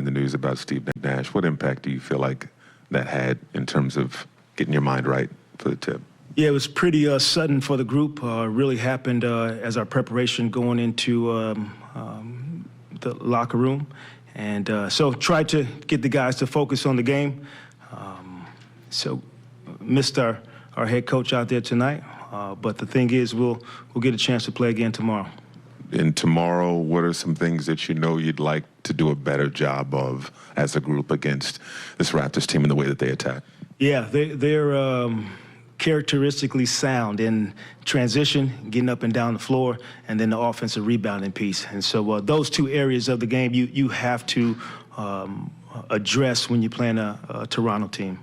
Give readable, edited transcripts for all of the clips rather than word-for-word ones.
the news about Steve Nash, what impact do you feel like that had in terms of getting your mind right for the tip? Yeah, it was pretty sudden for the group. Really happened as our preparation going into the locker room. And so tried to get the guys to focus on the game. So missed our head coach out there tonight. But the thing is, we'll get a chance to play again tomorrow. And tomorrow, what are some things that you know you'd like to do a better job of as a group against this Raptors team and the way that they attack? Yeah, they're characteristically sound in transition, getting up and down the floor, and then the offensive rebounding piece. And so those two areas of the game you have to address when you're playing a Toronto team.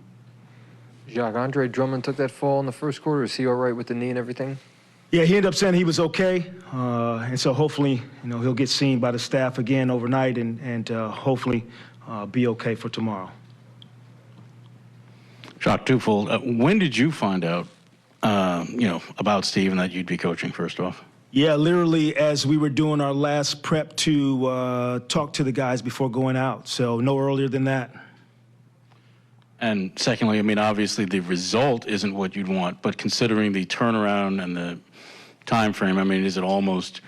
Jacque, Andre Drummond took that fall in the first quarter. Is he all right with the knee and everything? Yeah, he ended up saying he was okay, and so hopefully, he'll get seen by the staff again overnight and hopefully be okay for tomorrow. Jacque, twofold. When did you find out, about Steve and that you'd be coaching, first off? Yeah, literally as we were doing our last prep to talk to the guys before going out, so no earlier than that. And secondly, I mean, obviously the result isn't what you'd want, but considering the turnaround and the time frame, I mean, is it almost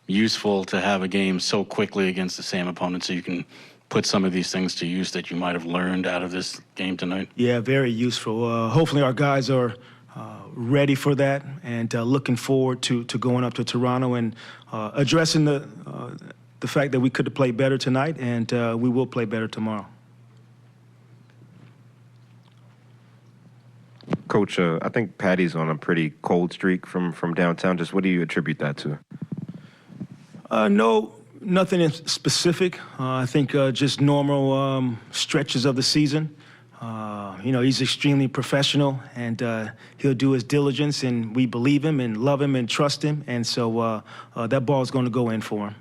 useful to have a game so quickly against the same opponent so you can put some of these things to use that you might have learned out of this game tonight? Yeah, very useful. Hopefully our guys are ready for that and looking forward to going up to Toronto and addressing the fact that we could have played better tonight, and we will play better tomorrow. Coach, I think Patty's on a pretty cold streak from downtown. Just what do you attribute that to? No, nothing in specific. I think just normal stretches of the season. He's extremely professional, and he'll do his diligence, and we believe him and love him and trust him, and so that ball's going to go in for him.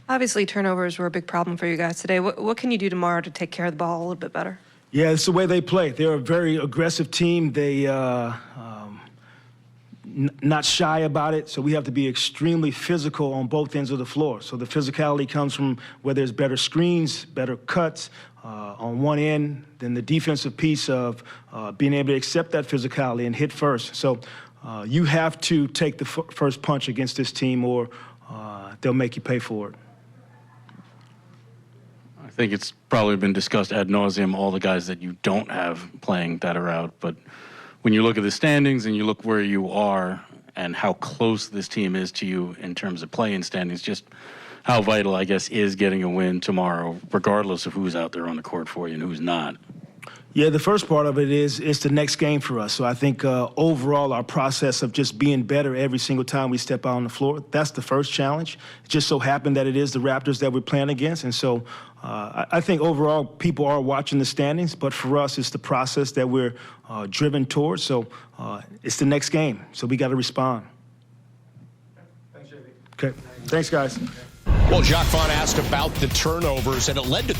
Obviously, turnovers were a big problem for you guys today. What can you do tomorrow to take care of the ball a little bit better? Yeah, it's the way they play. They're a very aggressive team. They not shy about it, so we have to be extremely physical on both ends of the floor. So the physicality comes from where there's better screens, better cuts on one end, then the defensive piece of being able to accept that physicality and hit first. So you have to take the first punch against this team, or they'll make you pay for it. I think it's probably been discussed ad nauseum, all the guys that you don't have playing that are out. But when you look at the standings and you look where you are and how close this team is to you in terms of play-in standings, just how vital, I guess, is getting a win tomorrow, regardless of who's out there on the court for you and who's not. Yeah, the first part of it is it's the next game for us. So I think overall our process of just being better every single time we step out on the floor, that's the first challenge. It just so happened that it is the Raptors that we're playing against. And so I think overall people are watching the standings, but for us it's the process that we're driven towards. So it's the next game, so we got to respond. Thanks, JV. Okay, thanks, guys. Well, Jacque Vaughn asked about the turnovers, and it led to